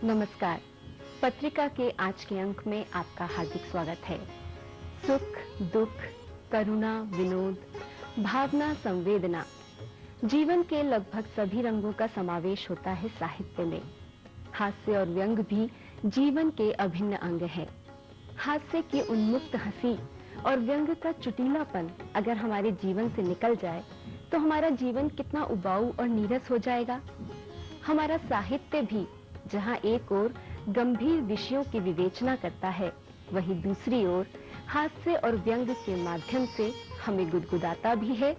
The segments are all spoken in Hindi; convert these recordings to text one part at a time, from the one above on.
नमस्कार। पत्रिका के आज के अंक में आपका हार्दिक स्वागत है। सुख, दुख, करुणा, विनोद, भावना, संवेदना, जीवन के लगभग सभी रंगों का समावेश होता है साहित्य में। हास्य और व्यंग भी जीवन के अभिन्न अंग है। हास्य की उन्मुक्त हंसी और व्यंग का चुटीलापन अगर हमारे जीवन से निकल जाए तो हमारा जीवन कितना उबाऊ और नीरस हो जाएगा। हमारा साहित्य भी जहां एक ओर गंभीर विषयों की विवेचना करता है, वहीं दूसरी ओर हास्य और व्यंग के माध्यम से हमें गुदगुदाता भी है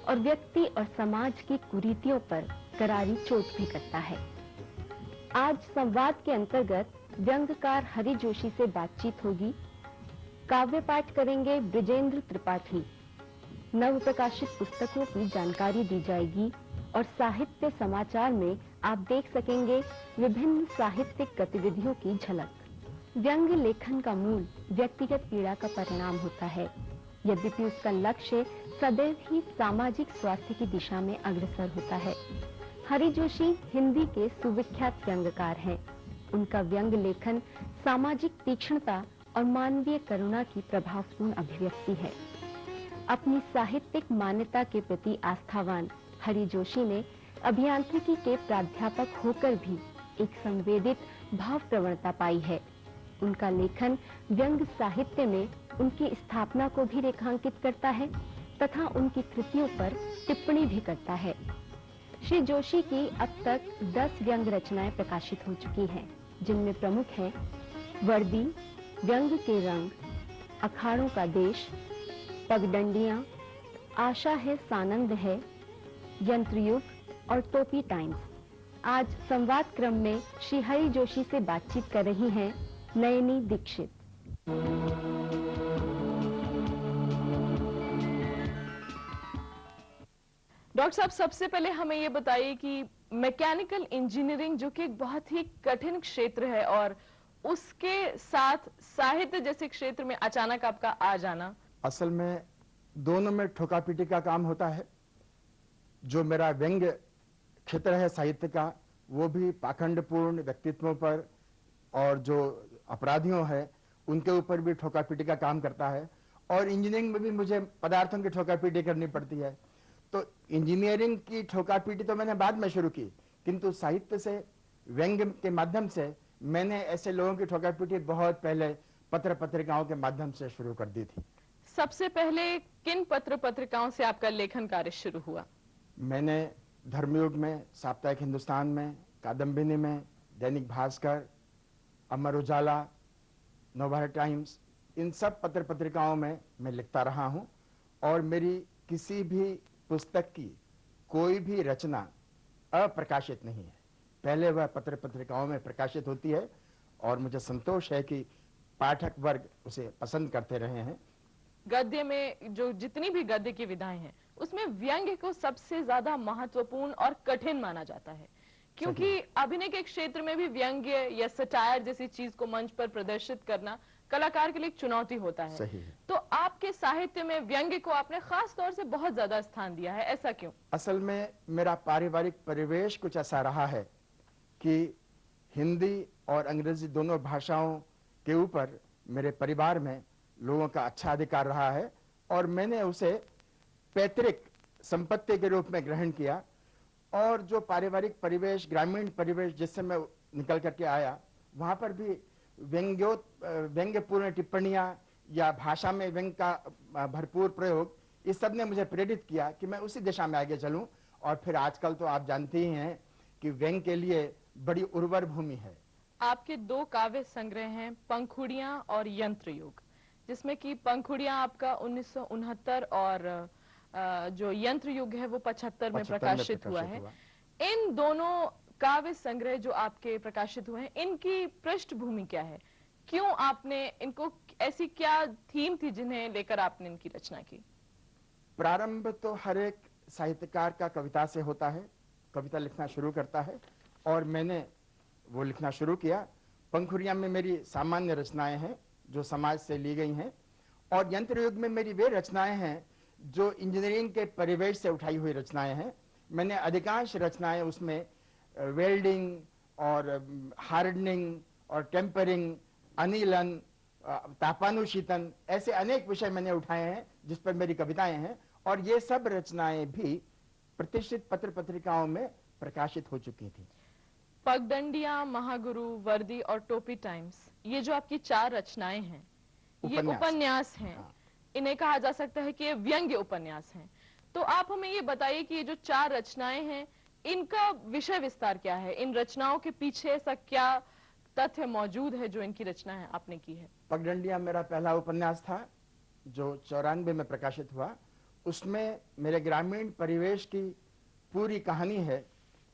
और व्यक्ति और समाज की कुरीतियों पर करारी चोट भी करता है। आज संवाद के अंतर्गत व्यंगकार हरि जोशी से बातचीत होगी। काव्य पाठ करेंगे ब्रिजेंद्र त्रिपाठी। नव प्रकाशित पुस्तकों की जानकारी दी जाएगी और साहित्य समाचार में आप देख सकेंगे विभिन्न साहित्यिक गतिविधियों की झलक। व्यंग्य लेखन का मूल व्यक्तिगत पीड़ा का परिणाम होता है, यद्यपि उसका लक्ष्य सदैव ही सामाजिक स्वास्थ्य की दिशा में अग्रसर होता है। हरि जोशी हिंदी के सुविख्यात व्यंग्यकार हैं। उनका व्यंग्य लेखन सामाजिक तीक्ष्णता और मानवीय करुणा की प्रभावपूर्ण अभिव्यक्ति है। अपनी साहित्यिक मान्यता के प्रति आस्थावान हरि जोशी ने अभियांत्रिकी के प्राध्यापक होकर भी एक संवेदित भाव प्रवणता पाई है। उनका लेखन व्यंग्य साहित्य में उनकी स्थापना को भी रेखांकित करता है तथा उनकी कृतियों पर टिप्पणी भी करता है। श्री जोशी की अब तक 10 व्यंग्य रचनाएं प्रकाशित हो चुकी हैं, जिनमें प्रमुख हैं वर्दी, व्यंग्य के रंग, अखाड़ों का देश, पगडंडियां, आशा है सानंद है, यंत्रयुग और टोपी टाइम्स। आज संवाद क्रम में श्री हरि जोशी से बातचीत कर रही हैं नयनी दीक्षित। डॉक्टर साहब, सबसे पहले हमें ये बताइए कि मैकेनिकल इंजीनियरिंग जो कि एक बहुत ही कठिन क्षेत्र है और उसके साथ साहित्य जैसे क्षेत्र में अचानक आपका आ जाना। असल में दोनों में ठोका-पीटी का काम होता है। जो मेरा व्यंग्य क्षेत्र है साहित्य का, वो भी पाखंडपूर्ण व्यक्तित्वों पर और जो अपराधियों है उनके ऊपर भी ठोका-पीटी का काम करता है। और इंजीनियरिंग में भी मुझे पदार्थों की ठोका-पीटी करनी पड़ती है। तो इंजीनियरिंग की ठोका-पीटी तो मैंने बाद में शुरू की, किंतु साहित्य से, व्यंग्य के माध्यम से मैंने ऐसे लोगों की ठोका-पीटी बहुत पहले पत्र पत्रिकाओं के माध्यम से शुरू कर दी थी। सबसे पहले किन पत्र पत्रिकाओं से आपका लेखन कार्य शुरू हुआ? मैंने धर्मयुग में, साप्ताहिक हिंदुस्तान में, कादम्बिनी में, दैनिक भास्कर, अमर उजाला, नवभारत टाइम्स, इन सब पत्र पत्रिकाओं में मैं लिखता रहा हूं। और मेरी किसी भी पुस्तक की कोई भी रचना अप्रकाशित नहीं है। पहले वह पत्र पत्रिकाओं में प्रकाशित होती है और मुझे संतोष है कि पाठक वर्ग उसे पसंद करते रहे हैं। गद्य में जो जितनी भी गद्य की विधाएं हैं उसमें व्यंग्य को सबसे ज्यादा महत्वपूर्ण और कठिन माना जाता है, क्योंकि अभिनय के क्षेत्र में भी व्यंग्य या सटायर जैसी चीज को मंच पर प्रदर्शित करना कलाकार के लिए एक चुनौती होता है। सही है। तो आपके साहित्य में व्यंग्य को आपने खास तौर से बहुत ज्यादा स्थान दिया है, ऐसा क्यों? असल में मेरा पारिवारिक परिवेश कुछ ऐसा रहा है कि हिंदी और अंग्रेजी दोनों भाषाओं के ऊपर मेरे परिवार में लोगों का अच्छा अधिकार रहा है और मैंने उसे पैतृक संपत्ति के रूप में ग्रहण किया। और जो पारिवारिक परिवेश, ग्रामीण परिवेश जिससे मैं निकल करके आया, वहां पर भी व्यंग्यपूर्ण टिप्पणियां या भाषा में व्यंग का भरपूर प्रयोग, इस सब ने मुझे प्रेरित किया कि मैं उसी दिशा में आगे चलूं। और फिर आजकल तो आप जानते ही हैं कि व्यंग के लिए बड़ी उर्वर भूमि है। आपके 2 काव्य संग्रह हैं, पंखुड़ियां और यंत्रयुग, जिसमें कि पंखुड़ियां आपका 1969 और जो यंत्र युग है वो 75 में प्रकाशित हुआ है। इन दोनों काव्य संग्रह जो आपके प्रकाशित हुए हैं, इनकी पृष्ठभूमि क्या है? क्यों आपने इनको, ऐसी क्या थीम थी जिन्हें लेकर आपने इनकी रचना की? प्रारंभ तो हर एक साहित्यकार का कविता से होता है। कविता लिखना शुरू करता है और मैंने वो लिखना शुरू किया। पंखुड़ियां में मेरी सामान्य रचनाएं हैं जो समाज से ली गई हैं, और यंत्र युग में मेरी वे रचनाएं हैं जो इंजीनियरिंग के परिवेश से उठाई हुई रचनाएं हैं। मैंने अधिकांश रचनाएं उसमें वेल्डिंग और हार्डनिंग और टेम्परिंग, अनिलन, तापानुशीतन, ऐसे अनेक विषय मैंने उठाए हैं जिस पर मेरी कविताएं हैं, और ये सब रचनाएं भी प्रतिष्ठित पत्र पत्रिकाओं में प्रकाशित हो चुकी थी। पगडंडिया, महागुरु, वर्दी और टोपी टाइम्स, ये जो आपकी 4 रचनाएं हैं, ये उपन्यास हैं। हाँ। इन्हें कहा जा सकता है कि ये व्यंग्य उपन्यास हैं। तो आप हमें ये बताइए कि ये जो 4 रचनाएं हैं, इनका विषय विस्तार क्या है? इन रचनाओं के पीछे ऐसा क्या तथ्य मौजूद है जो इनकी रचना है आपने की है? पगडंडिया मेरा पहला उपन्यास था जो 94 में प्रकाशित हुआ। उसमें मेरे ग्रामीण परिवेश की पूरी कहानी है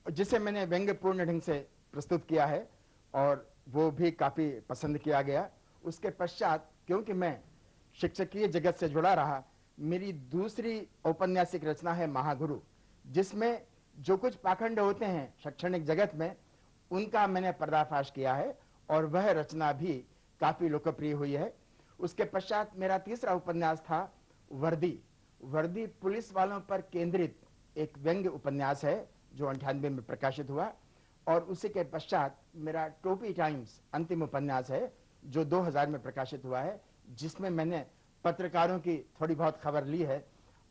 जिसे मैंने व्यंग्यपूर्ण ढंग से प्रस्तुत किया है, और वो भी काफी पसंद किया गया। उसके पश्चात क्योंकि मैं शिक्षकीय जगत से जुड़ा रहा, मेरी दूसरी औपन्यासिक रचना है महागुरु, जिसमें जो कुछ पाखंड होते हैं शैक्षणिक जगत में उनका मैंने पर्दाफाश किया है, और वह रचना भी काफी लोकप्रिय हुई है। उसके पश्चात मेरा तीसरा उपन्यास था वर्दी। वर्दी पुलिस वालों पर केंद्रित एक व्यंग्य उपन्यास है जो 98 में प्रकाशित हुआ, और उसी के पश्चात मेरा टोपी टाइम्स अंतिम उपन्यास है जो 2000 में प्रकाशित हुआ है, जिसमें मैंने पत्रकारों की थोड़ी बहुत खबर ली है।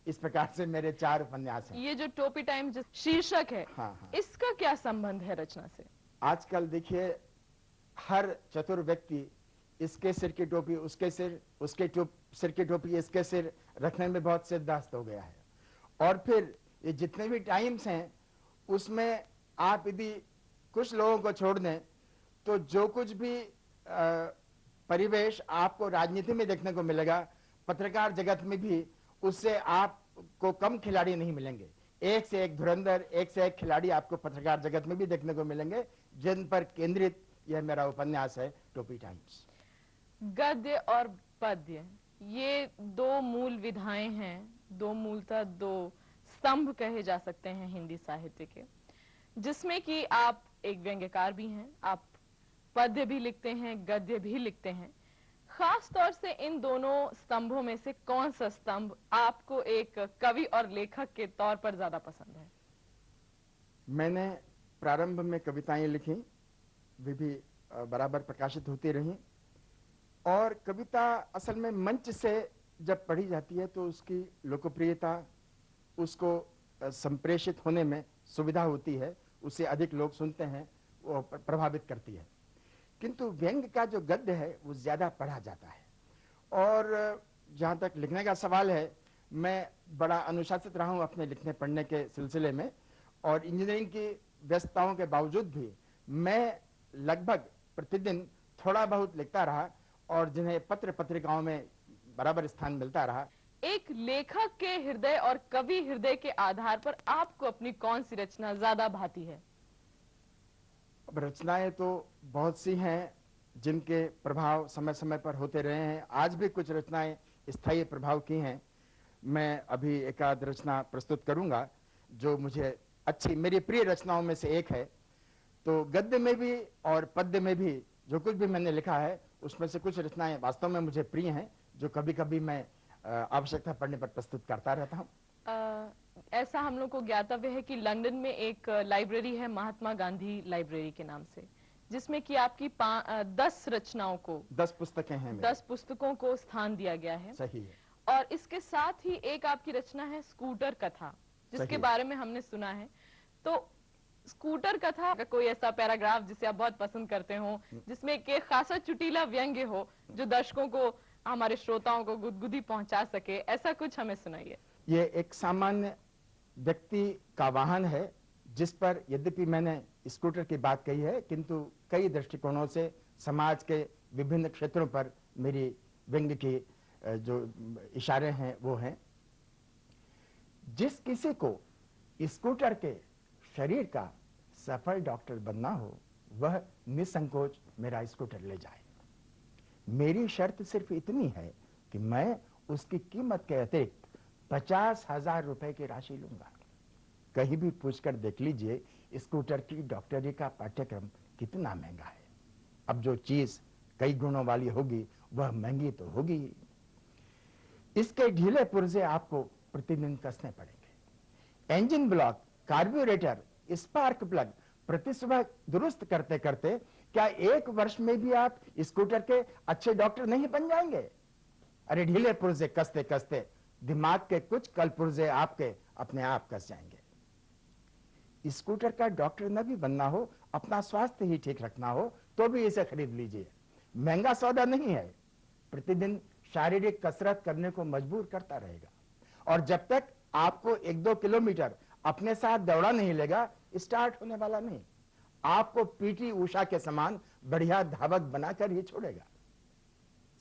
इस प्रकार से मेरे 4 उपन्यास हैं। ये जो टोपी टाइम्स शीर्षक है, हाँ। इसका क्या संबंध है रचना से? आजकल देखिए हर चतुर व्यक्ति इसके सिर की टोपी उसके सिर, उसके सिर की टोपी इसके सिर रखने में बहुत सिद्धहस्त हो गया है। और फिर ये जितने भी टाइम्स हैं उसमें आप यदि कुछ लोगों को छोड़ दें तो जो कुछ भी परिवेश आपको राजनीति में देखने को मिलेगा, पत्रकार जगत में भी उससे आपको कम खिलाड़ी नहीं मिलेंगे। एक से एक धुरंधर, एक से एक खिलाड़ी आपको पत्रकार जगत में भी देखने को मिलेंगे, जिन पर केंद्रित यह मेरा उपन्यास है टोपी टाइम्स। गद्य और पद्य, ये 2 मूल विधाएं हैं, 2 मूलतः 2 स्तंभ कहे जा सकते हैं हिंदी साहित्य के, जिसमें कि आप एक व्यंग्यकार भी हैं, आप पद्य भी लिखते हैं, गद्य भी लिखते हैं। खास तौर से इन दोनों स्तंभों में से कौन सा स्तंभ आपको एक कवि और लेखक के तौर पर ज्यादा पसंद है? मैंने प्रारंभ में कविताएं लिखी, वे भी बराबर प्रकाशित होती रहीं, और कविता असल में मंच से जब पढ़ी जाती है तो उसकी लोकप्रियता, उसको संप्रेषित होने में सुविधा होती है, उसे अधिक लोग सुनते हैं, वो प्रभावित करती है। किंतु व्यंग्य का जो गद्य है वो ज्यादा पढ़ा जाता है। और जहाँ तक लिखने का सवाल है, मैं बड़ा अनुशासित रहा हूँ अपने लिखने पढ़ने के सिलसिले में, और इंजीनियरिंग की व्यस्तताओं के बावजूद भी मैं लगभग प्रतिदिन थोड़ा बहुत लिखता रहा, और जिन्हें पत्र पत्रिकाओं में बराबर स्थान मिलता रहा। एक लेखक के हृदय और कवि हृदय के आधार पर आपको अपनी कौन सी रचना ज्यादा भाती है? अब रचनाएं तो बहुत सी हैं जिनके प्रभाव समय समय पर होते रहे हैं। आज भी कुछ रचनाएं स्थायी प्रभाव की हैं। मैं अभी एक आध रचना प्रस्तुत करूंगा जो मुझे अच्छी, मेरी प्रिय रचनाओं में से एक है। तो गद्य में भी और पद्य में भी जो कुछ भी मैंने लिखा है उसमें से कुछ रचनाएं वास्तव में मुझे प्रिय हैं, जो कभी कभी मैं आवश्यकता पड़ने पर प्रस्तुत करता रहता हूँ। ऐसा हम लोग को ज्ञातव्य है कि लंदन में एक लाइब्रेरी है महात्मा गांधी लाइब्रेरी के नाम से, जिसमें कि आपकी 10 रचनाओं को, 10 पुस्तकें हैं, 10 पुस्तकों को स्थान दिया गया है। सही है। और इसके साथ ही एक आपकी रचना है स्कूटर कथा, जिसके बारे में हमने सुना है। तो स्कूटर कथा का कोई ऐसा पैराग्राफ जिसे आप बहुत पसंद करते हो, जिसमें एक खासा चुटीला व्यंग्य हो जो दर्शकों को, हमारे श्रोताओं को गुदगुदी पहुंचा सके, ऐसा कुछ हमें सुनाइए। ये एक सामान्य व्यक्ति का वाहन है जिस पर यद्यपि मैंने स्कूटर की बात कही है, किंतु कई दृष्टिकोणों से समाज के विभिन्न क्षेत्रों पर मेरी व्यंग्य की जो इशारे हैं वो हैं। जिस किसी को स्कूटर के शरीर का सफल डॉक्टर बनना हो वह निसंकोच मेरा स्कूटर ले जाए। मेरी शर्त सिर्फ इतनी है कि मैं उसकी कीमत के अतिरिक्त 50,000 रुपए की राशि लूंगा। कहीं भी पूछकर देख लीजिए स्कूटर की डॉक्टरी का पाठ्यक्रम कितना महंगा है। अब जो चीज कई गुणों वाली होगी वह महंगी तो होगी ही। इसके ढीले पुर्जे आपको प्रतिदिन कसने पड़ेंगे। Engine block, carburettor, spark plug, प्रति सुबह दुरुस्त करते करते क्या 1 वर्ष में भी आप स्कूटर के अच्छे डॉक्टर नहीं बन जाएंगे? अरे ढीले पुर्जे कसते कसते दिमाग के कुछ कल पुर्जे आपके अपने आप कस जाएंगे। स्कूटर का डॉक्टर न भी बनना हो, अपना स्वास्थ्य ही ठीक रखना हो, तो भी इसे खरीद लीजिए। महंगा सौदा नहीं है, प्रतिदिन शारीरिक कसरत करने को मजबूर करता रहेगा। और जब तक आपको 1-2 किलोमीटर अपने साथ दौड़ा नहीं लेगा, स्टार्ट होने वाला नहीं। आपको पीटी उषा के समान बढ़िया धावक बनाकर ही छोड़ेगा।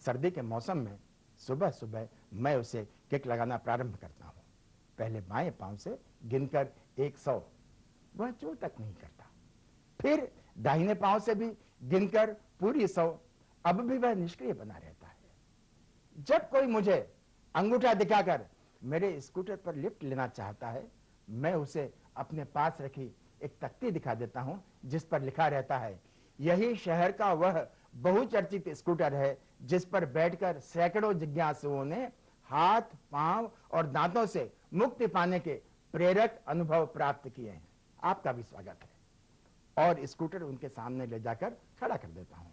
सर्दी के मौसम में सुबह सुबह मैं उसे किक लगाना प्रारंभ करता हूं। पहले बाएं पांव से गिनकर 100, वह चोट तक नहीं करता। फिर दाहिने पांव से भी गिनकर पूरी 100, अब भी वह निष्क्रिय बना रहता है। जब कोई मुझे अंगूठा दिखाकर मेरे स्कूटर पर लिफ्ट लेना चाहता है, मैं उसे अपने पास रखी एक तख्ती दिखा देता हूं, जिस पर लिखा रहता है, यही शहर का वह बहुचर्चित स्कूटर है जिस पर बैठकर सैकड़ों जिज्ञासुओं ने हाथ, पांव और दांतों से मुक्ति पाने के प्रेरक अनुभव प्राप्त किए हैं। आपका भी स्वागत है। और स्कूटर उनके सामने ले जाकर खड़ा कर देता हूं।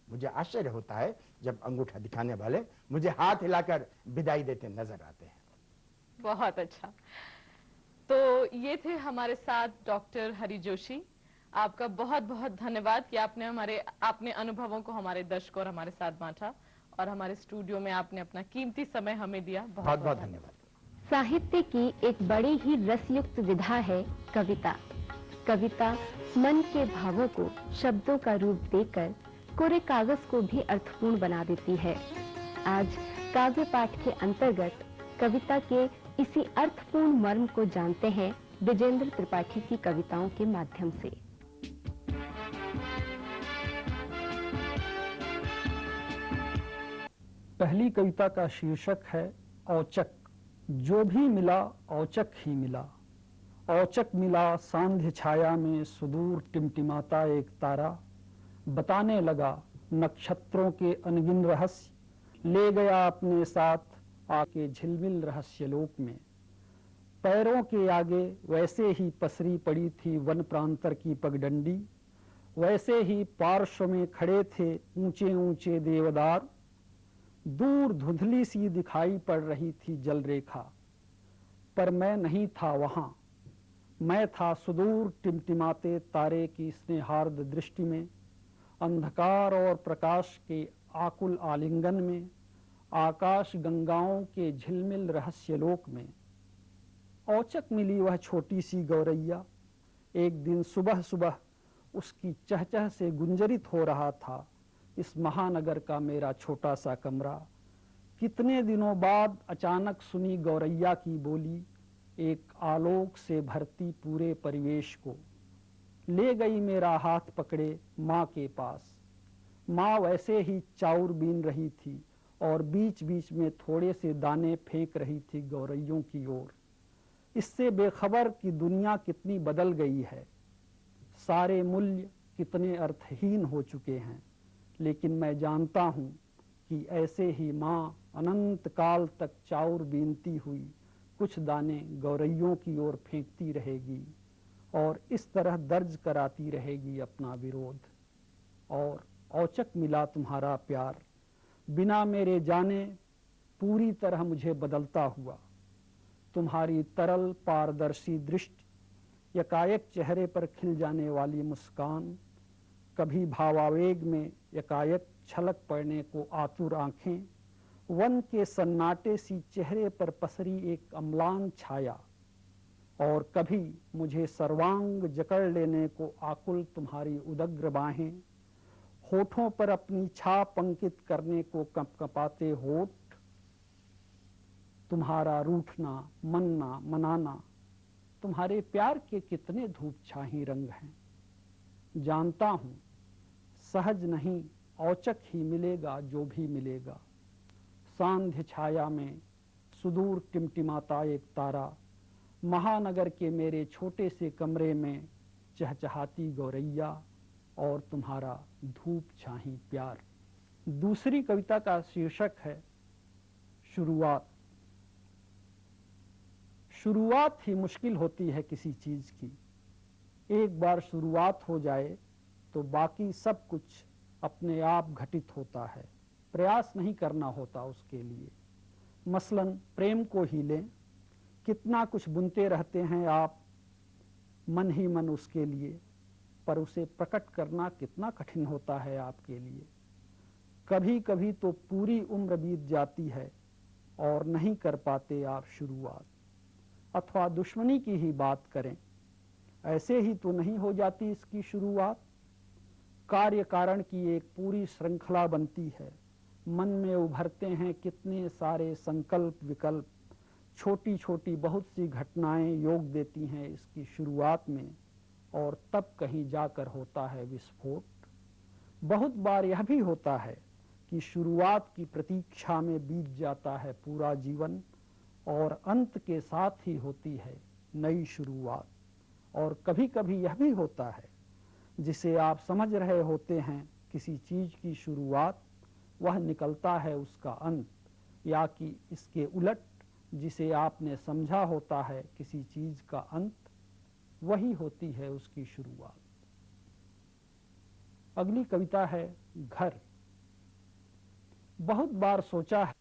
मुझे आश्चर्य होता है जब अंगूठा दिखाने वाले मुझे हाथ हिलाकर विदाई देते नजर आते हैं। बहुत अच्छा। तो ये थे हमारे साथ डॉक्टर हरि जोशी। आपका बहुत बहुत धन्यवाद कि आपने अनुभवों को हमारे दर्शकों और हमारे साथ बांटा और हमारे स्टूडियो में आपने अपना कीमती समय हमें दिया। बहुत बहुत धन्यवाद। साहित्य की एक बड़ी ही रसयुक्त विधा है कविता। कविता मन के भावों को शब्दों का रूप देकर कोरे कागज को भी अर्थपूर्ण बना देती है। आज काव्य पाठ के अंतर्गत कविता के इसी अर्थपूर्ण मर्म को जानते हैं विजेंद्र त्रिपाठी की कविताओं के माध्यम से। पहली कविता का शीर्षक है औचक। जो भी मिला औचक ही मिला। औचक मिला सांध्य छाया में सुदूर टिमटिमाता एक तारा। बताने लगा नक्षत्रों के अनगिन रहस्य। ले गया अपने साथ आके झिलमिल रहस्य लोक में। पैरों के आगे वैसे ही पसरी पड़ी थी वन प्रांतर की पगडंडी। वैसे ही पार्श्व में खड़े थे ऊंचे ऊंचे देवदार। दूर धुंधली सी दिखाई पड़ रही थी जल रेखा, पर मैं नहीं था वहां। मैं था सुदूर टिमटिमाते तारे की स्नेहार्द दृष्टि में, अंधकार और प्रकाश के आकुल आलिंगन में, आकाश गंगाओं के झिलमिल रहस्यलोक में। औचक मिली वह छोटी सी गौरैया। एक दिन सुबह सुबह उसकी चहचह से गुंजरित हो रहा था इस महानगर का मेरा छोटा सा कमरा। कितने दिनों बाद अचानक सुनी गौरैया की बोली, एक आलोक से भरती पूरे परिवेश को। ले गई मेरा हाथ पकड़े माँ के पास। माँ वैसे ही चाउर बीन रही थी और बीच बीच में थोड़े से दाने फेंक रही थी गौरैयों की ओर। इससे बेखबर कि दुनिया कितनी बदल गई है, सारे मूल्य कितने अर्थहीन हो चुके हैं। लेकिन मैं जानता हूं कि ऐसे ही माँ अनंत काल तक चाउर बीनती हुई कुछ दाने गौरैयों की ओर फेंकती रहेगी और इस तरह दर्ज कराती रहेगी अपना विरोध। और औचक मिला तुम्हारा प्यार, बिना मेरे जाने पूरी तरह मुझे बदलता हुआ। तुम्हारी तरल पारदर्शी दृष्टि, यकायक चेहरे पर खिल जाने वाली मुस्कान, कभी भावावेग में यकायक छलक पड़ने को आतुर आंखें, वन के सन्नाटे सी चेहरे पर पसरी एक अम्लान छाया, और कभी मुझे सर्वांग जकड़ लेने को आकुल तुम्हारी उदग्र बाहें, होठों पर अपनी छाप अंकित करने को कंपकंपाते होठ, तुम्हारा रूठना, मनना, मनाना, तुम्हारे प्यार के कितने धूप छाही रंग हैं। जानता हूं सहज नहीं औचक ही मिलेगा जो भी मिलेगा। सांध्य छाया में सुदूर टिमटिमाता एक तारा, महानगर के मेरे छोटे से कमरे में चहचहाती गौरैया और तुम्हारा धूप छाही प्यार। दूसरी कविता का शीर्षक है शुरुआत। शुरुआत ही मुश्किल होती है किसी चीज की। एक बार शुरुआत हो जाए तो बाकी सब कुछ अपने आप घटित होता है, प्रयास नहीं करना होता उसके लिए। मसलन प्रेम को ही लें, कितना कुछ बुनते रहते हैं आप मन ही मन उसके लिए, पर उसे प्रकट करना कितना कठिन होता है आपके लिए। कभी कभी तो पूरी उम्र बीत जाती है और नहीं कर पाते आप शुरुआत। अथवा दुश्मनी की ही बात करें, ऐसे ही तो नहीं हो जाती इसकी शुरुआत। कार्य कारण की एक पूरी श्रृंखला बनती है, मन में उभरते हैं कितने सारे संकल्प विकल्प, छोटी छोटी बहुत सी घटनाएं योग देती हैं इसकी शुरुआत में, और तब कहीं जाकर होता है विस्फोट। बहुत बार यह भी होता है कि शुरुआत की प्रतीक्षा में बीत जाता है पूरा जीवन, और अंत के साथ ही होती है नई शुरुआत। और कभी कभी यह भी होता है जिसे आप समझ रहे होते हैं किसी चीज की शुरुआत, वह निकलता है उसका अंत, या कि इसके उलट जिसे आपने समझा होता है किसी चीज का अंत, वही होती है उसकी शुरुआत। अगली कविता है घर। बहुत बार सोचा है